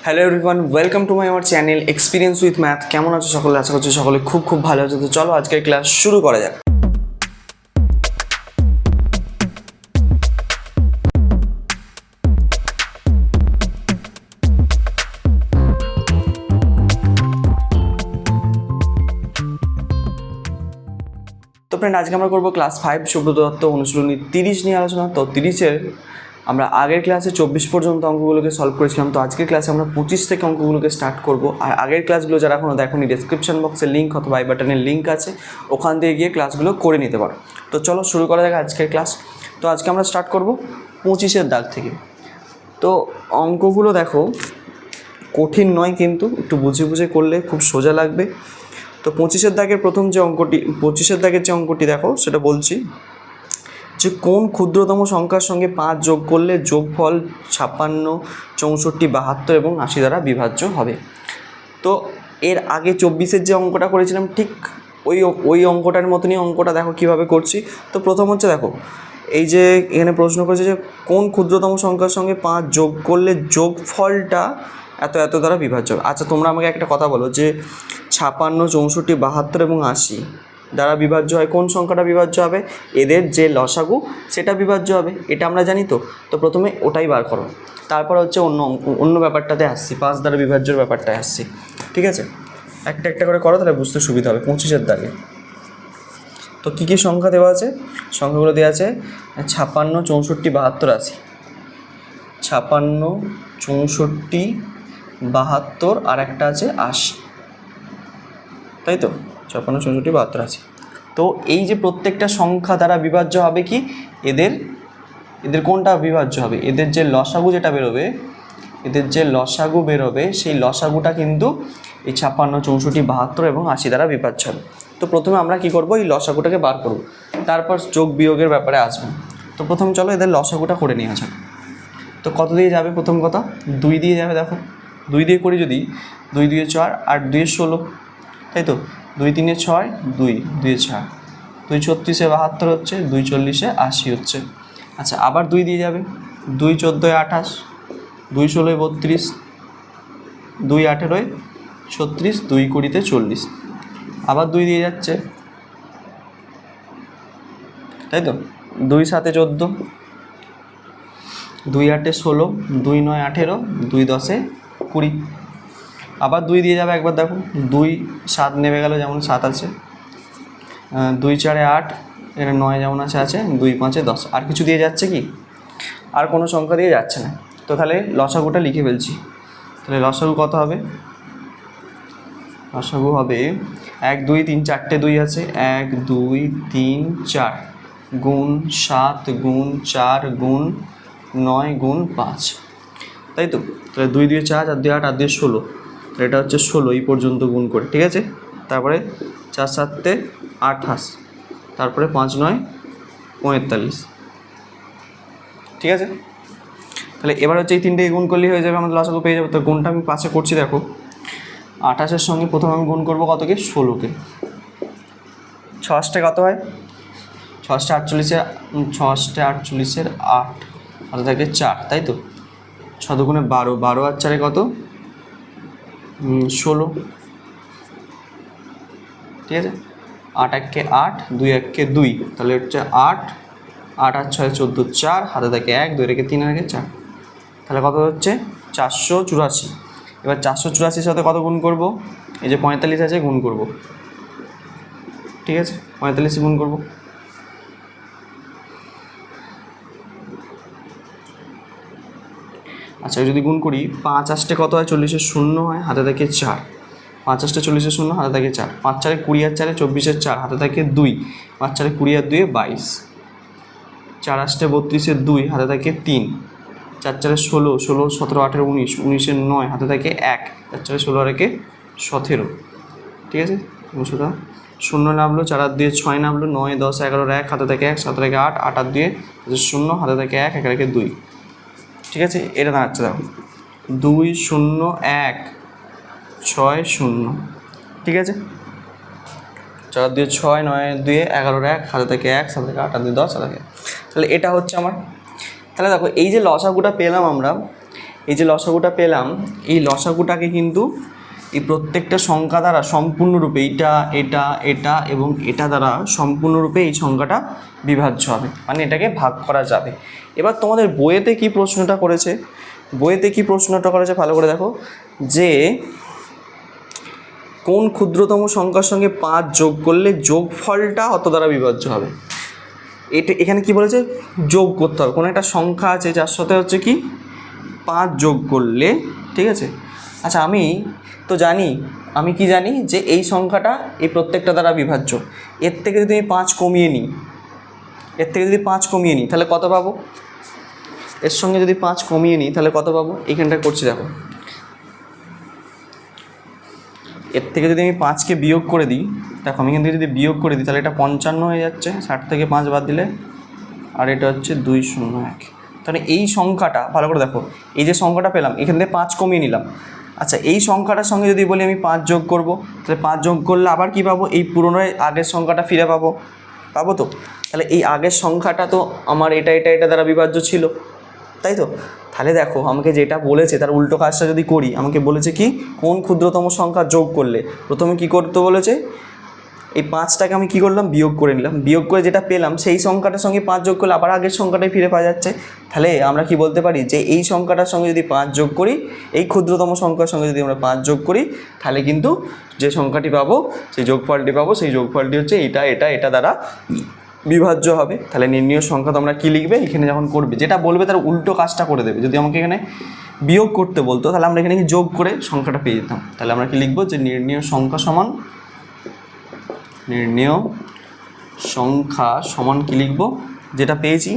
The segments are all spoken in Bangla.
Hello everyone, welcome to my our channel experience with math. কেমন আছো সকলে? আশা করছি সকলে খুব খুব ভালো আছে। তো চলো আজকের ক্লাস শুরু করা যাক। তো ফ্রেন্ড, আজকে আমরা করবো ক্লাস 5 সুব্রত দত্ত অনুশীলনী 30 নিয়ে আলোচনা। তো 30-এর আমরা আগের ক্লাসে 24 পর্যন্ত অঙ্কগুলোকে সলভ করেছিলাম। তো আজকের ক্লাসে আমরা 25 থেকে অঙ্কগুলোকে স্টার্ট করব। আর আগের ক্লাসগুলো যারা এখনও দেখোনি, ডেসক্রিপশন বক্সে লিঙ্ক অথবা আই বাটনের লিঙ্ক আছে, ওখান থেকে গিয়ে ক্লাসগুলো করে নিতে পারো। তো চলো শুরু করা যাক আজকের ক্লাস। তো আজকে আমরা স্টার্ট করব 25-এর দাগ থেকে। তো অঙ্কগুলো দেখো কঠিন নয়, কিন্তু একটু বুঝে বুঝে করলে খুব সোজা লাগবে। তো 25-এর দাগের প্রথম যে অঙ্কটি, 25-এর দাগের যে অঙ্কটি দেখো সেটা বলছি যে কোন ক্ষুদ্রতম সংখ্যার সঙ্গে 5 যোগ করলে যোগফল 56, 64, 72 এবং 80 দ্বারা বিভাজ্য হবে। তো এর আগে 24-এর যে অঙ্কটা করেছিলাম ঠিক ওই অঙ্কটার মতনই অঙ্কটা দেখো কীভাবে করছি। তো প্রথম হচ্ছে দেখো, এই যে এখানে প্রশ্ন করেছে যে কোন ক্ষুদ্রতম সংখ্যার সঙ্গে 5 যোগ করলে যোগফলটা এত এত দ্বারা বিভাজ্য হবে। আচ্ছা, তোমরা আমাকে একটা কথা বলো যে 56, 64, 72 এবং 80 দ্বারা বিভাজ্য হয় কোন সংখ্যাটা বিভাজ্য হবে? এদের যে লসাগু সেটা বিভাজ্য হবে, এটা আমরা জানি। তো প্রথমে ওটাই বার করো, তারপর হচ্ছে অন্য ব্যাপারটাতে আসছি, 5 দ্বারা বিভাজ্যর ব্যাপারটায় আসছি। ঠিক আছে, একটা একটা করে করো, তাহলে বুঝতে সুবিধা হবে। 25-এর দাগে তো কী কী সংখ্যা দেওয়া আছে? সংখ্যাগুলো দেওয়া আছে 56, 64, 72, 80। 56, 64, 72 আর একটা আছে 80, তাই তো? 56, 64, 72, 80। তো এই যে প্রত্যেকটা সংখ্যা দ্বারা বিভাজ্য হবে কি? এদের কোনটা বিভাজ্য হবে? এদের যে লসাগু যেটা বেরোবে, সেই লসাগুটা কিন্তু এই 56, 64, 72 এবং 80 দ্বারা বিভাজ্য হবে। তো প্রথমে আমরা কি করব? এই লসাগুটাকে বার করব, তারপর যোগ বিয়োগের ব্যাপারে আসবো। তো প্রথম চলো এদের লসাগুটা করে নিয়ে আসা। তো কত দিয়ে যাবে? প্রথম কথা 2 দিয়ে যাবে। দেখো 2 দিয়ে করি যদি, 2 2 4, 8 2 16, তাই তো? 2 3 6, 2 2 4, 2 36 72 হচ্ছে, 2 40 80 হচ্ছে। আচ্ছা, আবার 2 দিয়ে যাবে, 2 14 28, 2 16 32, 2 18 36, 2 20 40। আবার 2 দিয়ে যাচ্ছে, তাই তো? 2 7 14, 2 8 16, 2 9 18, 2 10 20। আবার 2 দিয়ে যাবে একবার, দেখো 2 7 নেমে গেল, যেমন 7 আছে, 2 4 8, এখানে 9 যেমন আছে, 2 5 10। আর কিছু দিয়ে যাচ্ছে কি? আর কোনো সংখ্যা দিয়ে যাচ্ছে না। তো তাহলে লসাগুটা লিখে ফেলছি। তাহলে লসাগু কত হবে? লসাগু হবে 1 2 3 4টে 2 আছে, 1 2 3 4 গুণ 7 গুণ 4 গুণ 9 গুণ 5, তাই তো? তাহলে 2 2 4, 4 2 8, 8 2 16, এটা হচ্ছে 16 এই পর্যন্ত গুণ করে। ঠিক আছে, তারপরে 4 7 28, তারপরে 5 9 45। ঠিক আছে, তাহলে এবার হচ্ছে এই তিনটে গুণ করলেই হয়ে যাবে, আমাদের লসাগু পেয়ে যাবে। তো গুণটা আমি পাশে করছি, দেখো 28-এর সঙ্গে প্রথমে আমি গুণ করবো কতকে? 16কে। 6 কত হয়? 6 48, 6 48 8, হাতে থাকে 4, তাই তো? 6 দুগুণে 12, 12 আর 4 কত? 16। ঠিক আছে, 8 1 8, 2 1 2, তাহলে হচ্ছে 8, 8 আর 6 14, 4, হাতে থাকে 1, 2 রেখে 3 রেখে 4, তাহলে কত হচ্ছে? 484। এবার 484-র সাথে কত গুণ করব? এই যে 45 আছে, গুণ করব। ঠিক আছে, 45 গুণ করব। আচ্ছা, যদি গুণ করি 5 8 কত হয়? 40-এর 0 হয়, হাতে থাকে 4। 5 8 40-এর 0, হাতে থাকে 4। 5 4 20 আর 4 24-এর 4, হাতে থাকে 2। 5 4 20 আর 2 22। 4 8 32-এর 2, হাতে থাকে 3। 4 4 16, 16 17 18 19, 19-এর 9, হাতে থাকে 1। 4 4 16 আর 1 17। ঠিক আছে, 0 নামলো, 4 আর 2 6 নামলো, 9 10 11 1, হাতে থাকে 1, 7 রেখে 8, 8 আর 2 0, হাতে থাকে 1, 1 রেখে 2। ঠিক আছে, এটা দাঁড়াচ্ছে দেখো 2 0 1 6 0। ঠিক আছে, 4 2 6, 9 2 11 1, হাতে থেকে 1, 7 থেকে 8 আর 2 10, হাতে থেকে। তাহলে এটা হচ্ছে আমার। তাহলে দেখো এই যে লসাগুটা পেলাম আমরা, এই যে লসাগুটা পেলাম, এই লসাগুটাকে কিন্তু এই প্রত্যেকটা সংখ্যা দ্বারা সম্পূর্ণরূপে এটা এটা এটা এবং এটা দ্বারা সম্পূর্ণরূপে এই সংখ্যাটা বিভাজ্য হবে, মানে এটাকে ভাগ করা যাবে। এবার তোমাদের বইয়েতে কি প্রশ্নটা করেছে, ভালো করে দেখো, যে কোন ক্ষুদ্রতম সংখ্যার সঙ্গে 5 যোগ করলে যোগফলটা অত দ্বারা বিভাজ্য হবে। এটা এখানে কি বলেছে, যোগ করতে হবে, কোনো একটা সংখ্যা আছে যার সাথে হচ্ছে কি 5 যোগ করলে, ঠিক আছে। আচ্ছা আমি কি জানি যে এই সংখ্যাটা এই প্রত্যেকটা দ্বারা বিভাজ্য। এর থেকে যদি আমি 5 কমিয়ে নিই, তাহলে কত পাবো? এর সঙ্গে যদি 5 কমিয়ে নিই তাহলে কত পাবো? এইখানটা করছি দেখো, এর থেকে যদি আমি 5কে বিয়োগ করে দিই, দেখো আমি এখান থেকে যদি বিয়োগ করে দিই তাহলে এটা 55 হয়ে যাচ্ছে, 60 থেকে 5 বাদ দিলে, আর এটা হচ্ছে 201। তাহলে এই সংখ্যাটা ভালো করে দেখো, এই যে সংখ্যাটা পেলাম এখান থেকে 5 কমিয়ে নিলাম। আচ্ছা এই সংখ্যাটার সঙ্গে যদি বলি আমি 5 যোগ করব, তাহলে 5 যোগ করলে আবার কি পাবো? এই পুরনো আগের সংখ্যাটা ফিরে পাবো তো। তাহলে এই আগের সংখ্যাটা তো আমার এটা দ্বারা বিভাজ্য ছিল, তাই তো। তাহলে দেখো আমাকে যেটা বলেছে তার উল্টো কাজটা যদি করি, আমাকে বলেছে কি কোন ক্ষুদ্রতম সংখ্যা যোগ করলে, প্রথমে কি করতে বলেছে, এই 5টাকে আমি কী করলাম, বিয়োগ করে নিলাম, বিয়োগ করে যেটা পেলাম সেই সংখ্যাটার সঙ্গে 5 যোগ করলে আবার আগের সংখ্যাটাই ফিরে পাওয়া যাচ্ছে। তাহলে আমরা কি বলতে পারি যে এই সংখ্যাটার সঙ্গে যদি 5 যোগ করি, এই ক্ষুদ্রতম সংখ্যার সঙ্গে যদি আমরা 5 যোগ করি, তাহলে কিন্তু যে সংখ্যাটি পাবো, সেই যোগফলটি পাবো, সেই যোগফলটি হচ্ছে এটা দ্বারা বিভাজ্য হবে। তাহলে নির্ণীয় সংখ্যা তোমরা কী লিখবে, এখানে যখন করবে যেটা বলবে তার উল্টো কাজটা করে দেবে। যদি আমাকে এখানে বিয়োগ করতে বলতো তাহলে আমরা এখানে কি যোগ করে সংখ্যাটা পেয়ে যেতাম। তাহলে আমরা কি লিখবো, যে নির্ণীয় সংখ্যা সমান কি লিখবো, যেটা পেয়েছি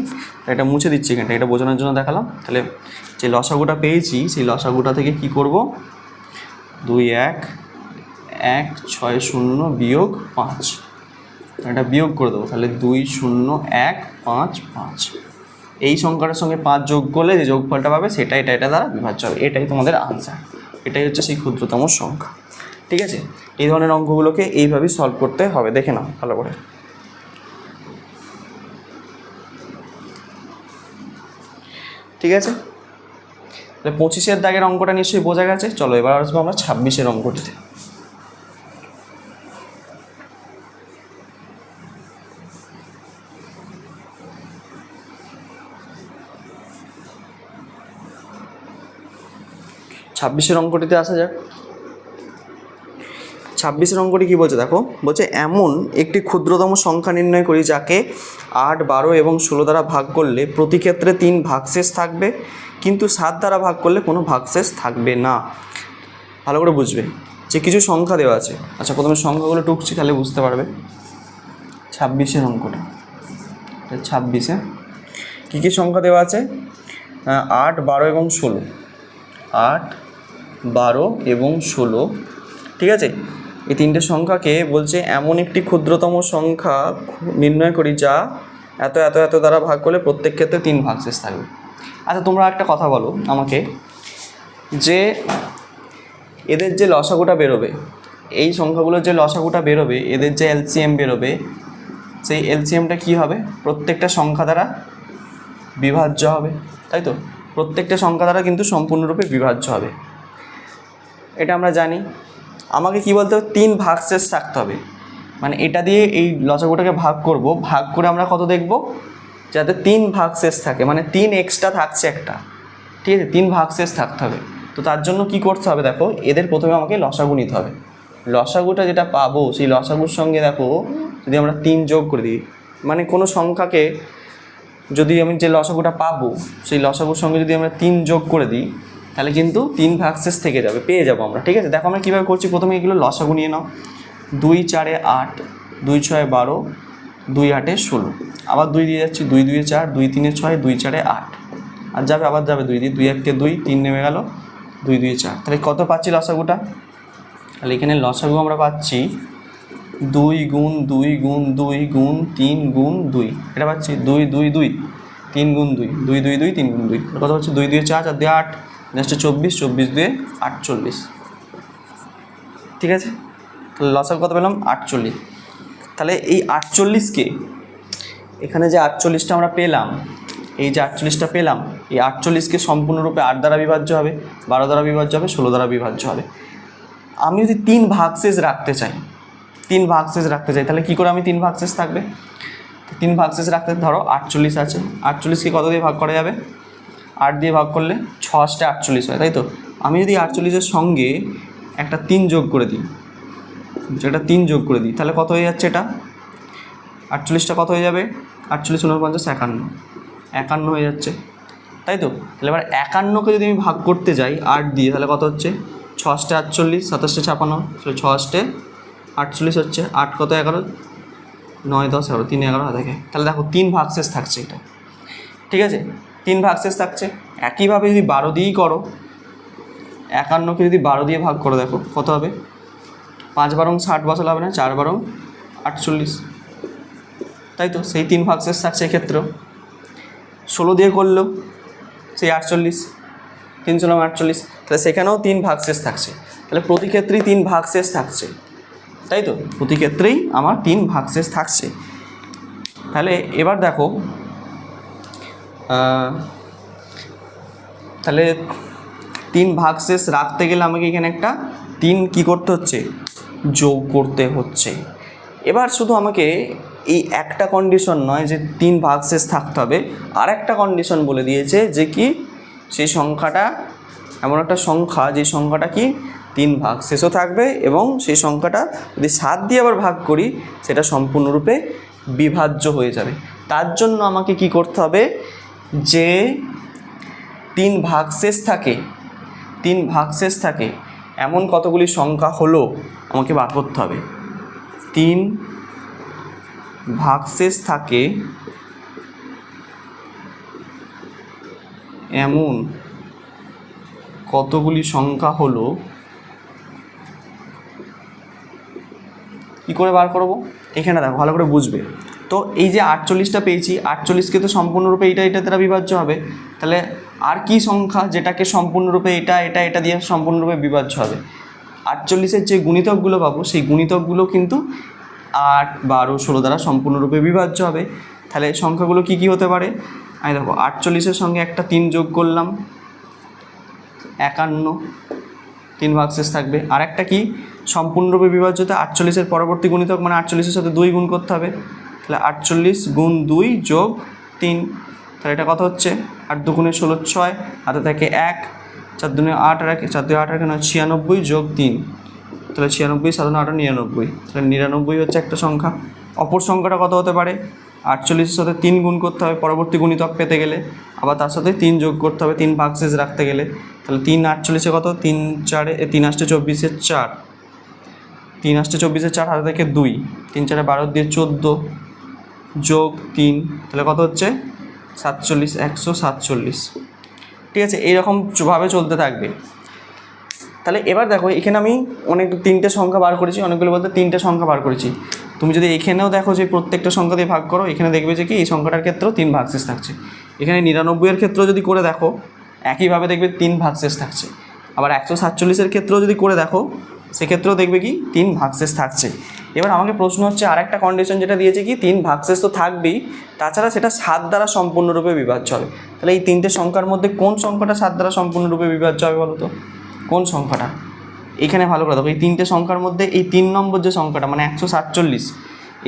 এটা মুছে দিচ্ছি এখানটা, এটা বোঝানোর জন্য দেখালাম। তাহলে যে লসাগুটা পেয়েছি সেই লসাগুটা থেকে কি করব, 21160 বিয়োগ 5, এটা বিয়োগ করে দেবো। তাহলে 20155, এই সংখ্যাটার সঙ্গে 5 যোগ করলে যে যোগফলটা পাবে সেটা এটা দ্বারা বিভাজ্য হবে। এটাই তোমাদের আনসার, এটাই হচ্ছে সেই ক্ষুদ্রতম সংখ্যা। ঠিক আছে, এই ধরনের অঙ্কগুলোকে এইভাবেই সলভ করতে হবে, দেখে নাও ভালো করে। ঠিক আছে, তাহলে 25-এর দাগের অঙ্কটা নিশ্চয়ই বোঝা গেছে। চলো এবার আসবো আমরা 26-এর অঙ্কটিতে। ছাব্বিশের অঙ্কটিতে আসা যাক। 26-এর অঙ্কটি কী বলছে দেখো, বলছে এমন একটি ক্ষুদ্রতম সংখ্যা নির্ণয় করি যাকে 8, 12 এবং 16 দ্বারা ভাগ করলে প্রতি ক্ষেত্রে 3 ভাগশেষ থাকবে, কিন্তু 7 দ্বারা ভাগ করলে কোনো ভাগশেষ থাকবে না। ভালো করে বুঝবে যে কিছু সংখ্যা দেওয়া আছে। আচ্ছা প্রথমে সংখ্যাগুলো টুকছি তাহলে বুঝতে পারবে। 26-এর অঙ্কটা, 26-এ কী কী সংখ্যা দেওয়া আছে, 8, 12 এবং 16, 8, 12 এবং 16, ঠিক আছে। এই তিনটে সংখ্যাকে বলছে এমন একটি ক্ষুদ্রতম সংখ্যা নির্ণয় করি যা এত দ্বারা ভাগ করলে প্রত্যেক ক্ষেত্রে 3 ভাগশেষ থাকবে। আচ্ছা তোমরা একটা কথা বলো আমাকে, যে এদের যে লসাগুটা বেরোবে, এই সংখ্যাগুলোর যে লসাগুটা বেরোবে, এদের যে এলসিএম বেরোবে, সেই এলসিএমটা কী হবে, প্রত্যেকটা সংখ্যা দ্বারা বিভাজ্য হবে, তাই তো। প্রত্যেকটা সংখ্যা দ্বারা কিন্তু সম্পূর্ণরূপে বিভাজ্য হবে, এটা আমরা জানি। আমাকে কি বলতে হবে, 3 ভাগশেষ থাকতে হবে, মানে এটা দিয়ে এই লসাগুটাকে ভাগ করব, ভাগ করে আমরা কত দেখব, যাতে 3 ভাগশেষ থাকে, মানে 3 এক্সট্রা থাকছে একটা, ঠিক আছে, 3 ভাগশেষ থাকতে হবে। তো তার জন্য কি করতে হবে দেখো, এদের প্রথমে আমাকে লসাগু নিতে হবে। লসাগুটা যেটা পাবো সেই লসাগুর সঙ্গে দেখো যদি আমরা 3 যোগ করে দিই, মানে কোনো সংখ্যাকে যদি আমি যে লসাগুটা পাবো সেই লসাগুর সঙ্গে যদি আমরা 3 যোগ করে দিই, তাহলে কিন্তু 3 ভাগশেষ থেকে যাবে, পেয়ে যাবো আমরা। ঠিক আছে, দেখো আমরা কীভাবে করছি, প্রথমে এগুলো লসাগু নিয়ে নাও। 2 4 8, 2 6 12, 2 8 16, আবার 2 দিয়ে যাচ্ছি, 2 2 4, 2 3 6, 2 4 8, আর যাবে আবার যাবে 2 দিয়ে, 2 1 2, 3 নেমে গেল, 2 2 4। তাহলে কত পাচ্ছি লসাগুটা, তাহলে এখানে লসাগু আমরা পাচ্ছি 2 গুণ 2 গুণ 2 গুণ 3 গুণ 2, এটা পাচ্ছি 2 2 2, 3 গুণ 2, 2 2 2, 3 গুণ 2, কত হচ্ছে 2 2 4, 4 2 8, নেক্সট 24, 24 2 48, ঠিক আছে। তাহলে লসাগু কত পেলাম, 48। তাহলে এই 48কে এখানে যে 48টা আমরা পেলাম, এই যে 48টা পেলাম, এই 48কে সম্পূর্ণরূপে 8 দ্বারা বিভাজ্য হবে, 12 দ্বারা বিভাজ্য হবে, 16 দ্বারা বিভাজ্য হবে। আমি যদি 3 ভাগশেষ রাখতে চাই, 3 ভাগশেষ রাখতে চাই, তাহলে কী করে আমি 3 ভাগশেষ থাকবে? 3 ভাগশেষ রাখতে ধরো 48 আছে, 48কে কত দিয়ে ভাগ করা যাবে? 8 দিয়ে ভাগ করলে 6 48 হয়, তাই তো? আমি যদি 48-এর সঙ্গে একটা 3 যোগ করে দিই, যেটা 3 যোগ করে দিই, তাহলে কত হয়ে যাচ্ছে? এটা 48টা কত হয়ে যাবে? 48 49 51, 51 হয়ে যাচ্ছে, তাই তো? তাহলে এবার 51কে যদি আমি ভাগ করতে যাই 8 দিয়ে, তাহলে কত হচ্ছে? 6 48, 27 56, তাহলে 6 48 হচ্ছে, 8 কত 11, 9 10 11, 3 11 থাকে। তাহলে দেখো 3 ভাগশেষ থাকছে এটা, ঠিক আছে? 3 ভাগশেষ থাকছে। একইভাবে যদি 12 দিয়েই করো, 51কে যদি 12 দিয়ে ভাগ করো, দেখো কত হবে? 5 12 60 বসালে হবে না, 4 12 48, তাই তো? সেই 3 ভাগশেষ থাকছে এক্ষেত্রেও। 16 দিয়ে করলেও সেই 48, 3 16 48, তাহলে সেখানেও 3 ভাগশেষ থাকছে। তাহলে প্রতি ক্ষেত্রেই 3 ভাগশেষ থাকছে, তাই তো? প্রতি ক্ষেত্রেই আমার 3 ভাগশেষ থাকছে। তাহলে এবার দেখো, তাহলে 3 ভাগশেষ রাখতে গেলে আমাকে এখানে একটা 3 কী করতে হচ্ছে? যোগ করতে হচ্ছে। এবার শুধু আমাকে এই একটা কন্ডিশন নয় যে 3 ভাগশেষ থাকতে হবে, আর একটা কন্ডিশন বলে দিয়েছে যে কি, সেই সংখ্যাটা এমন একটা সংখ্যা যে সংখ্যাটা কি 3 ভাগশেষও থাকবে, এবং সেই সংখ্যাটা যদি 7 দিয়ে আবার ভাগ করি সেটা সম্পূর্ণরূপে বিভাজ্য হয়ে যাবে। তার জন্য আমাকে কি করতে হবে? যে 3 ভাগশেষ থাকে, 3 ভাগশেষ থাকে এমন কতগুলি সংখ্যা হলো আমাকে বার করতে হবে। 3 ভাগশেষ থাকে এমন কতগুলি সংখ্যা হলো, কী করে বার করব? এখানে দেখো ভালো করে বুঝবে। তো এই যে 48টা পেয়েছি, 48কে তো সম্পূর্ণরূপে এটা দ্বারা বিভাজ্য হবে, তাহলে আর কি সংখ্যা যেটাকে সম্পূর্ণরূপে এটা দিয়ে সম্পূর্ণরূপে বিভাজ্য হবে? 48-এর যে গুণিতকগুলো পাবো সেই গুণিতকগুলো কিন্তু 8 12 16 দ্বারা সম্পূর্ণরূপে বিভাজ্য হবে। তাহলে সংখ্যাগুলো কি কি হতে পারে? আমি দেখো 48-এর সঙ্গে একটা 3 যোগ করলাম, 51, 3 ভাগশেষ থাকবে। আর একটা কি সম্পূর্ণরূপে বিভাজ্যতে 48-এর পরবর্তী গুণিতক, মানে 48-এর সাথে 2 গুণ করতে হবে, তাহলে 48 গুণ 2 যোগ 3, তাহলে এটা কত হচ্ছে? 8 2 16 6, হাতে থাকে 1, 4 2 8 আর 4 2 8 আর 96 যোগ 3, তাহলে 96 7 8 99, তাহলে 99 হচ্ছে একটা সংখ্যা। অপর সংখ্যাটা কত হতে পারে? 48-এর সাথে 3 গুণ করতে হবে পরবর্তী গুণিতক পেতে গেলে, আবার তার সাথে 3 যোগ করতে হবে 3 ভাগশেষ রাখতে গেলে। তাহলে 3 48-এ কত? 3 4 3 8 24 4, 3 8 24 4, হাতে থেকে 2, 3 4 12 দিয়ে 14 যোগ 3, তাহলে কত হচ্ছে? 47, 147, ঠিক আছে? এইরকমভাবে চলতে থাকবে। তাহলে এবার দেখো এখানে আমি অনেক 3টে সংখ্যা বার করেছি, অনেকগুলো বলতে 3টে সংখ্যা বার করেছি। তুমি যদি এখানেও দেখো যে প্রত্যেকটা সংখ্যা দিয়ে ভাগ করো, এখানে দেখবে যে কি এই সংখ্যাটার ক্ষেত্রেও 3 ভাগশেষ থাকছে। এখানে 99-এর ক্ষেত্রেও যদি করে দেখো একইভাবে দেখবে 3 ভাগশেষ থাকছে। আবার 147-এর ক্ষেত্রেও যদি করে দেখো সেক্ষেত্রেও দেখবে কি 3 ভাগশেষ থাকছে। এবার আমাকে প্রশ্ন হচ্ছে আরেকটা কন্ডিশন যেটা দিয়েছে কি 3 ভাগশেষ তো থাকবেই, তাছাড়া সেটা 7 দ্বারা সম্পূর্ণরূপে বিভাজ্য হবে। তাহলে এই 3টে সংখ্যার মধ্যে কোন সংখ্যাটা 7 দ্বারা সম্পূর্ণরূপে বিভাজ্য হবে বলো তো? কোন সংখ্যাটা? এখানে ভালো করে দেখো, এই 3টে সংখ্যার মধ্যে এই 3 নম্বর যে সংখ্যাটা মানে 147,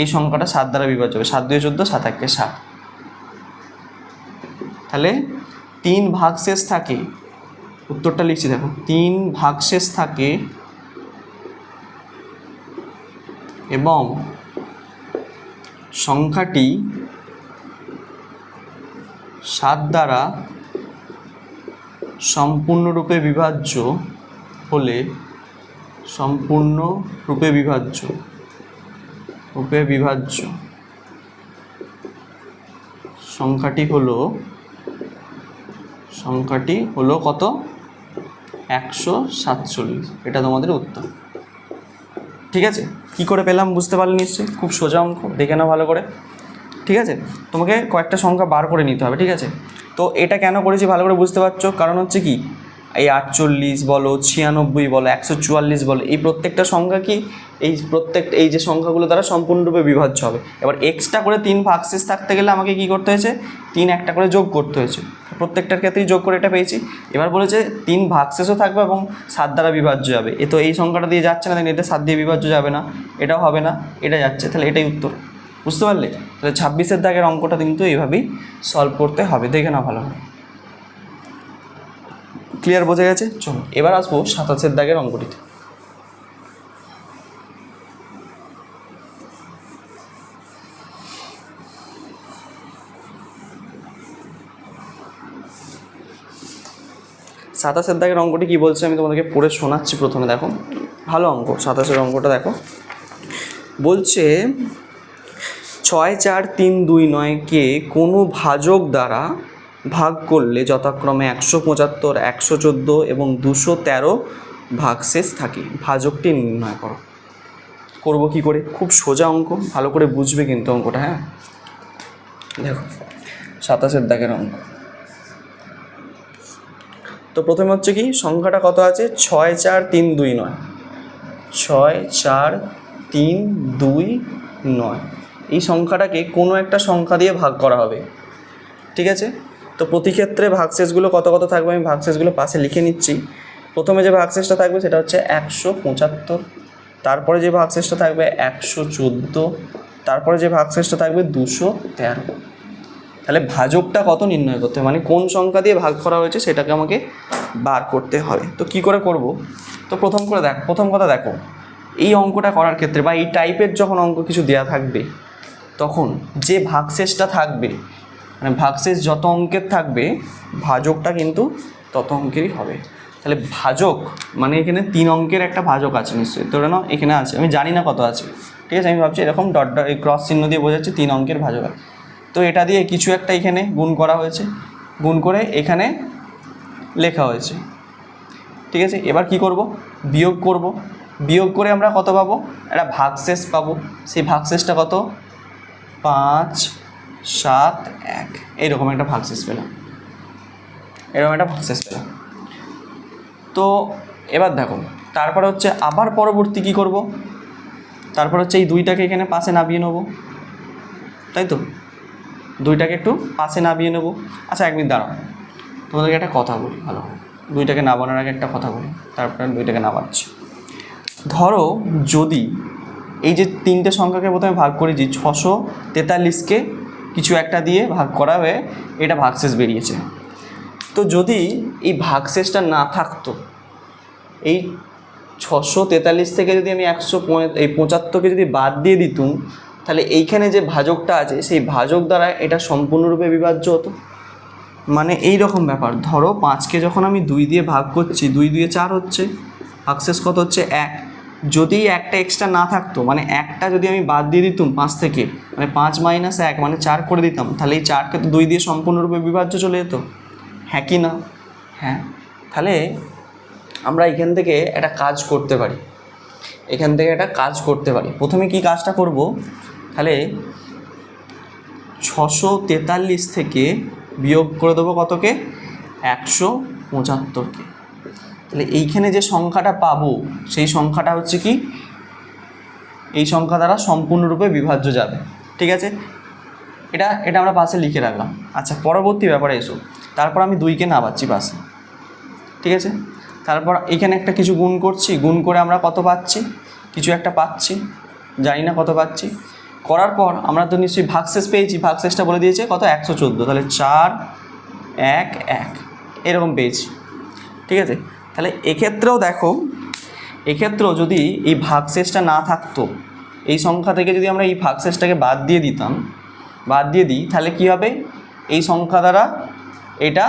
এই সংখ্যাটা 7 দ্বারা বিভাজ্য হবে। 7 2 14, 7 1 7, তাহলে 3 ভাগশেষ থাকে, উত্তরটা লিখছি দেখো, 3 ভাগশেষ থাকে এবং সংখ্যাটি 7 দ্বারা সম্পূর্ণরূপে বিভাজ্য হলে, সম্পূর্ণরূপে বিভাজ্য সংখ্যাটি হলো কত? 147। এটা তোমাদের উত্তর। ঠিক আছে? কি করে পেলাম বুঝতে পারলে নিশ্চয়ই? খুব সোজা অঙ্ক, দেখে নাও ভালো করে। ঠিক আছে, তোমাকে কয়েকটা সংখ্যা বার করে নিতে হবে। ঠিক আছে, তো এটা কেন করেছি ভালো করে বুঝতে পারছো? কারণ হচ্ছে কি এই 48 বলো, 96 বলো, 144 বলো, এই প্রত্যেকটা সংখ্যা কি এই যে সংখ্যাগুলো দ্বারা সম্পূর্ণরূপে বিভাজ্য হবে। এবার এক্সট্রা করে 3 ভাগশেষ থাকতে গেলে আমাকে কি করতে হয়েছে, 3 একটা করে যোগ করতে হয়েছে। প্রত্যেকটার ক্ষেত্রেই যোগ করে এটা পেয়েছি। এবার বলেছে 3 ভাগশেষও থাকবে এবং 7 দ্বারা বিভাজ্য যাবে। তো এই সংখ্যাটা দিয়ে যাচ্ছে না, এটা 7 দিয়ে বিভাজ্য যাবে না, এটাও হবে না, এটা যাচ্ছে, তাহলে এটাই উত্তর। বুঝতে পারলে? তাহলে 26-এর দাগের অঙ্কটা কিন্তু এইভাবেই সলভ করতে হবে। দেখে না ভালো, ক্লিয়ার, বোঝা গেছে? চলো এবার আসবো 27-এর দাগের অঙ্কটিতে। সাতাশের দাগের অঙ্কটি কী বলছে আমি তোমাদেরকে পড়ে শোনাচ্ছি। প্রথমে দেখো, ভালো অঙ্ক, 27-এর অঙ্কটা দেখো। বলছে 6, 4, 3, 2, 9কে কোনো ভাজক দ্বারা ভাগ করলে যথাক্রমে 175, 114 এবং 213 ভাগশেষ থাকে। ভাজকটি নির্ণয় করো। করবো কী করে? খুব সোজা অঙ্ক, ভালো করে বুঝবে কিন্তু অঙ্কটা। হ্যাঁ দেখো 27-এর দাগের অঙ্ক। তো প্রথমে হচ্ছে কি, সংখ্যাটা কত আছে? 6, 4, 3, 2, 9। 6, 4, 3, 2, 9। এই সংখ্যাটাকে কোনো একটা সংখ্যা দিয়ে ভাগ করা হবে। ঠিক আছে? তো প্রতি ক্ষেত্রে ভাগশেষগুলো কত কত থাকবে আমি ভাগশেষগুলো পাশে লিখে নিচ্ছি। প্রথমে যে ভাগশেষটা থাকবে সেটা হচ্ছে 175, তারপরে যে ভাগশেষটা থাকবে 114, তারপরে যে ভাগশেষটা থাকবে 213। তাহলে ভাজকটা কত নির্ণয় করতে হবে, মানে কোন সংখ্যা দিয়ে ভাগ করা হয়েছে সেটাকে আমাকে বার করতে হবে। তো কি করে করব? তো প্রথম কথা দেখো, এই অঙ্কটা করার ক্ষেত্রে বা এই টাইপের যখন অঙ্ক কিছু দেয়া থাকবে তখন যে ভাগশেষটা থাকবে, মানে ভাগশেষ যত অঙ্কের থাকবে ভাজকটা কিন্তু তত অঙ্কেরই হবে। তাহলে ভাজক মানে এখানে 3 অঙ্কের একটা ভাজক আছে নিশ্চয়ই, ধরে নাও এখানে আছে, আমি জানি না কত আছে, ঠিক আছে, আমি ভাবছি এরকম ডট এই ক্রস চিহ্ন দিয়ে বোঝাচ্ছি 3 অঙ্কের ভাজক আছে। তো এটা দিয়ে কিছু একটা এখানে গুণ করা হয়েছে, গুণ করে এখানে লেখা হয়েছে। ঠিক আছে, এবার কি করব? বিয়োগ করব। বিয়োগ করে আমরা কত পাবো? একটা ভাগশেষ পাবো। সেই ভাগশেষটা কত? 5, 7, 1, এইরকম একটা ভাগশেষ পেলাম, এরকম একটা ভাগশেষ পেলাম। তো এবার দেখো, তারপরে হচ্ছে আবার পরবর্তী কি করব? তারপর হচ্ছে এই 2টাকে এখানে পাশে নামিয়ে নেব, তাই তো? 2টাকে একটু পাশে নামিয়ে নেব। আচ্ছা 1 মিনিট দাঁড়াও, তোমাদেরকে একটা কথা বলি, ভালো, 2টাকে নামানোর আগে একটা কথা বলি, তারপরে 2টাকে নামাচ্ছি। ধরো যদি এই যে 3টে সংখ্যাকে প্রথমে ভাগ করেছি, 643কে কিছু একটা দিয়ে ভাগ করা হয়ে এটা ভাগশেষ বেরিয়েছে। তো যদি এই ভাগশেষটা না থাকতো, এই 643 থেকে যদি আমি 175কে যদি বাদ দিয়ে দিতুম, তাহলে এইখানে যে ভাজকটা আছে সেই ভাজক দ্বারা এটা সম্পূর্ণরূপে বিভাজ্য হতো। মানে এই রকম ব্যাপার, ধরো 5কে যখন আমি 2 দিয়ে ভাগ করছি, 2 2 4 হচ্ছে, ভাগশেষ কত হচ্ছে? 1। যদি একটা এক্সট্রা না থাকতো, মানে একটা যদি আমি বাদ দিয়ে দিতাম 5 থেকে, মানে 5 - 1 মানে 4 করে দিতাম, তাহলে এই 4কে তো 2 দিয়ে সম্পূর্ণরূপে বিভাজ্য চলে যেত। হ্যাঁ কি না? হ্যাঁ। তাহলে আমরা এখান থেকে একটা কাজ করতে পারি, প্রথমে কি কাজটা করব? তাহলে 643 থেকে বিয়োগ করে দেবো কতকে? 175কে। তাহলে এইখানে যে সংখ্যাটা পাবো সেই সংখ্যাটা হচ্ছে কি, এই সংখ্যা দ্বারা সম্পূর্ণরূপে বিভাজ্য যাবে। ঠিক আছে, এটা আমরা পাশে লিখে রাখলাম। আচ্ছা পরবর্তী ব্যাপারে এসো, তারপর আমি 2কে নামাচ্ছি পাশে। ঠিক আছে, তারপর এখানে একটা কিছু গুণ করছি, গুণ করে আমরা কত পাচ্ছি? কিছু একটা পাচ্ছি, জানি না কত পাচ্ছি। করার পর আমরা তো নিশ্চয়ই ভাগশেষ পেয়েছি, ভাগশেষটা বলে দিয়েছে কত? 114, তাহলে 4, 1, 1 এরকম পেয়েছি। ঠিক আছে, তাহলে এক্ষেত্রেও দেখো, এক্ষেত্রেও যদি এই ভাগশেষটা না থাকতো, এই সংখ্যা থেকে যদি আমরা এই ভাগশেষটাকে বাদ দিয়ে দিই, তাহলে কি হবে? এই সংখ্যা দ্বারা এটা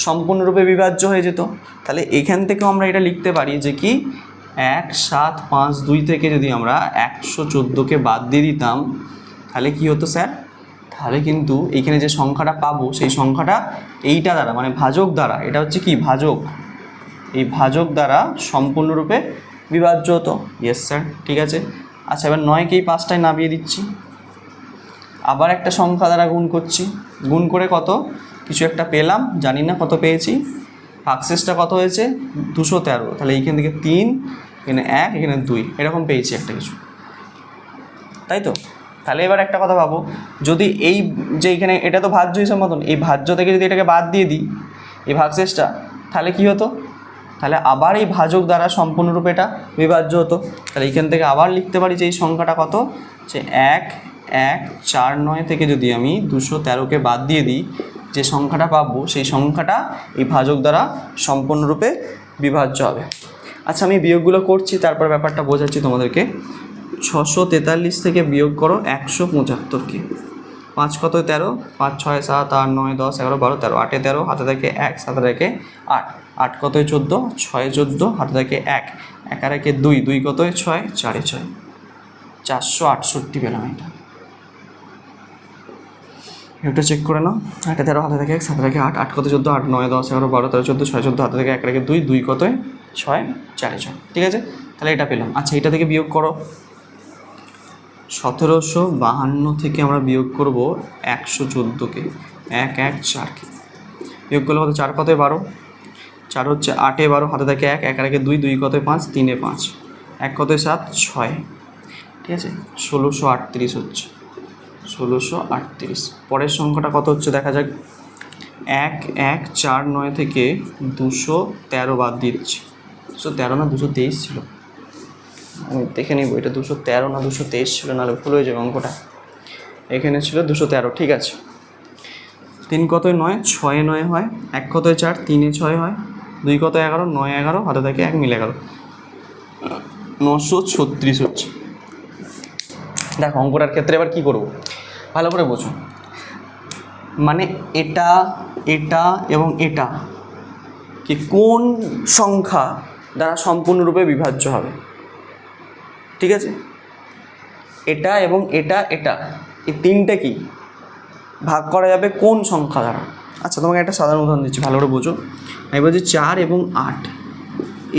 সম্পূর্ণরূপে বিভাজ্য হয়ে যেত। তাহলে এখান থেকেও আমরা এটা লিখতে পারি যে কি, 1, 7, 5, 2 থেকে যদি আমরা 114কে বাদ দিয়ে দিতাম, তাহলে কি হতো স্যার? তাহলে কিন্তু এইখানে যে সংখ্যাটা পাবো সেই সংখ্যাটা এইটা দ্বারা, মানে ভাজক দ্বারা, এটা হচ্ছে কি ভাজক, এই ভাজক দ্বারা সম্পূর্ণরূপে বিভাজ্য হতো। ইয়েস স্যার, ঠিক আছে। আচ্ছা এবার 9কে এই 5টায় নামিয়ে দিচ্ছি, আবার একটা সংখ্যা দ্বারা গুণ করছি, গুণ করে কত? কিছু একটা পেলাম, জানি না কত পেয়েছি, ভাগশেষটা কত হয়েছে 213, তাহলে এইখান থেকে 3, এখানে 1, এখানে 2, এরকম পেয়েছি একটা কিছু, তাই তো। তাহলে এবার একটা কথা ভাবো, যদি এই যে এখানে এটা তো ভাজ্য হিসাব মতন, এই ভাজ্য থেকে যদি এটাকে বাদ দিয়ে দিই এই ভাগশেষটা, তাহলে কি হতো, তাহলে আবার এই ভাজক দ্বারা সম্পূর্ণরূপে এটা বিভাজ্য হতো। তাহলে এইখান থেকে আবার লিখতে পারি যে এই সংখ্যাটা কত, যে 1149 থেকে যদি আমি 213কে বাদ দিয়ে দিই, যে সংখ্যাটা পাবো সেই সংখ্যাটা এই ভাজক দ্বারা সম্পূর্ণরূপে বিভাজ্য হবে। আচ্ছা আমি বিয়োগগুলো করছি, তারপর ব্যাপারটা বোঝাচ্ছি তোমাদেরকে। 643 থেকে বিয়োগ করো 175কে, 5 কত 13, 5 6 7 8 9 10 11 12 13, 8 13, হাতে থাকে 1, 7 রেখে 8, 8 কত 14, 6 14, হাতে থাকে 1, 1 রেখে 2, 2 কত 6, 4 6, 468 পেলাম। এটা চেক করে নাও, 8 13, হাতে থাকে 1, 7 রেখে 8, 8 কত 14, 8 9 10 11 12 13 14, 6 14, হাতে থেকে 1 রেখে 2, 2 কত 6, 4 6, ঠিক আছে। তাহলে এটা পেলাম। আচ্ছা এটা থেকে বিয়োগ করো, 1752 থেকে আমরা বিয়োগ করব 114কে, 1 1 4কে বিয়োগ করলে কত, 4 কত 12, 4 হচ্ছে 8 12, হাতে থাকে 1, 1 রেখে 2, 2 কত 5, 3 5, 1 কত 7 6, ঠিক আছে। 1638 হচ্ছে, 1638। পরের সংখ্যাটা কত হচ্ছে দেখা যাক, 1149 থেকে 213 বাদ দিয়ে দিচ্ছি, 213 না 223 ছিল, আমি দেখে নিব এটা 213 না 223 ছিল, নাহলে ভুল হয়ে যাবে অঙ্কটা। এখানে ছিল 213, ঠিক আছে। 3 কত 9, 6 9 হয়, 1 কত 4, 3 6 হয়, 2 কত 11, 9 11, হাতে থাকে 1, মিলে গেল 936 হচ্ছে। দেখো অঙ্কটার ক্ষেত্রে এবার কী করবো ভালো করে বোঝো, মানে এটা এটা এবং এটা কি কোন সংখ্যা দ্বারা সম্পূর্ণরূপে বিভাজ্য হবে, ঠিক আছে। এটা এবং এটা এটা এই তিনটে কি ভাগ করা যাবে কোন সংখ্যা দ্বারা। আচ্ছা তোমাকে একটা সাধারণ উদাহরণ দিচ্ছি, ভালো করে বোঝো। আমি বলছি 4 এবং 8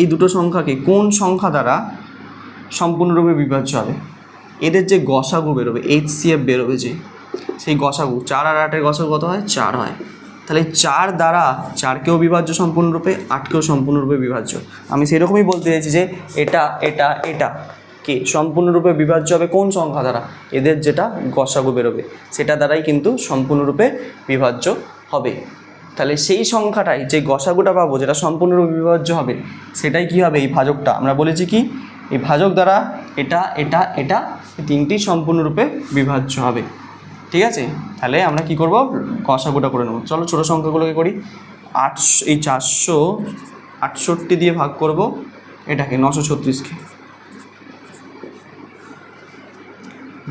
এই দুটো সংখ্যাকে কোন সংখ্যা দ্বারা সম্পূর্ণরূপে বিভাজ্য হবে। এদের যে গসাগু বেরোবে, HCF বেরোবে, যে সেই গসাগু 4 আর 8-এর গসাগু কত হয়, 4 হয়। তাহলে 4 দ্বারা 4কেও বিভাজ্য সম্পূর্ণরূপে, 8কেও সম্পূর্ণরূপে বিভাজ্য। আমি সেরকমই বলতে চাইছি যে এটা এটা এটা কে সম্পূর্ণরূপে বিভাজ্য হবে কোন সংখ্যা দ্বারা, এদের যেটা গসাগু বেরোবে সেটা দ্বারাই কিন্তু সম্পূর্ণরূপে বিভাজ্য হবে। তাহলে সেই সংখ্যাটাই যে গসাগুটা পাবো যেটা সম্পূর্ণরূপে বিভাজ্য হবে, সেটাই কি হবে, এই ভাজকটা। আমরা বলেছি কি এই ভাজক দ্বারা এটা এটা এটা তিনটি সম্পূর্ণরূপে বিভাজ্য হবে, ঠিক আছে। তাহলে আমরা কি করব, গসাগুটা করে নেব। চলো ছোটো সংখ্যাগুলোকে করি। 468 দিয়ে ভাগ করব এটাকে 936কে,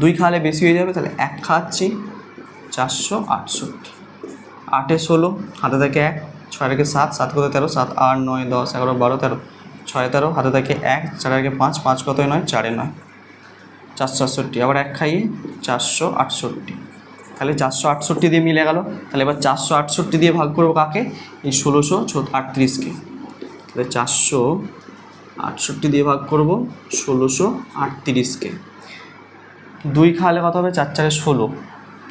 2 খাওয়ালে বেশি হয়ে যাবে, তাহলে 1 খাচ্ছি, 468, 8 16, হাতে থাকে 1, 6 রেখে 7, 7 কত 13, 7 8 9 10 11 12 13, 6 13, হাতে থাকে 1, 4 রেখে 5, 5 কত 9, 4 9, 468, আবার 1 খাইয়ে 468, তাহলে 468 দিয়ে মিলে গেল। তাহলে এবার 468 দিয়ে ভাগ করবো কাকে, এই 1638কে, তাহলে 468 দিয়ে ভাগ করব 1638কে। 2 খাওয়ালে কত হবে, 4 4 16,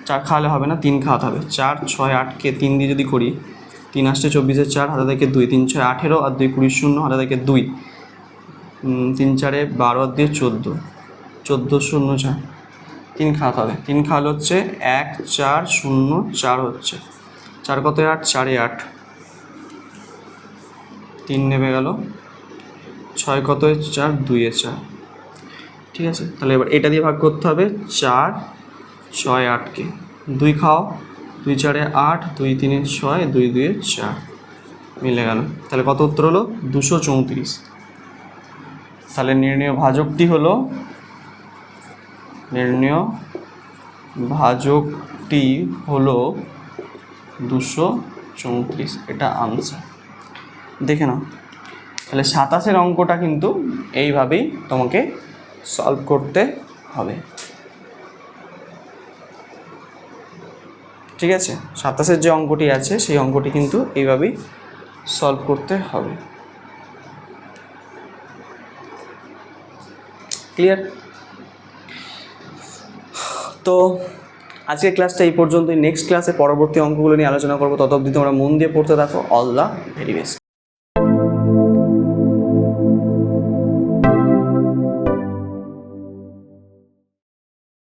4 খাওয়ালে হবে না, 3 খাওয়াতে হবে। 4 6 8কে 3 দিয়ে যদি করি, 3 8 24 4, হাতে থেকে 2, 3 6 18, আর 2 20 0, হাতে থেকে 2, 3 4 12, আর 2 14, 14 0 4, 3 খাওয়াতে হবে। 3 খাওয়ালে হচ্ছে 1 4 0 4 হচ্ছে, 4 কত 8, 4 8, 3 নেমে গেল, 6 কত 4, 2 4, ঠিক আছে। তাহলে এবার এটা দিয়ে ভাগ করতে হবে 4 6 8কে, 2 খাও, 2 4 8, 2 3 6, 2 2 4, মিলে গেল। তাহলে কত উত্তর হলো, 234। তাহলে নির্ণয় ভাজকটি হলো, নির্ণয় ভাজকটি হলো 234, এটা আনসার। দেখে নাও, তাহলে 27-এর অঙ্কটা কিন্তু এইভাবেই তোমাকে সলভ করতে হবে, ঠিক আছে। 27-এর যে অঙ্কটি আছে সেই অঙ্কটি কিন্তু এইভাবেই সলভ করতে হবে, ক্লিয়ার। তো আজকের ক্লাসটা এই পর্যন্তই। নেক্সট ক্লাসে পরবর্তী অঙ্কগুলো নিয়ে আলোচনা করবো। তত অবধি তোমরা মন দিয়ে পড়তে থাকো। All the very best.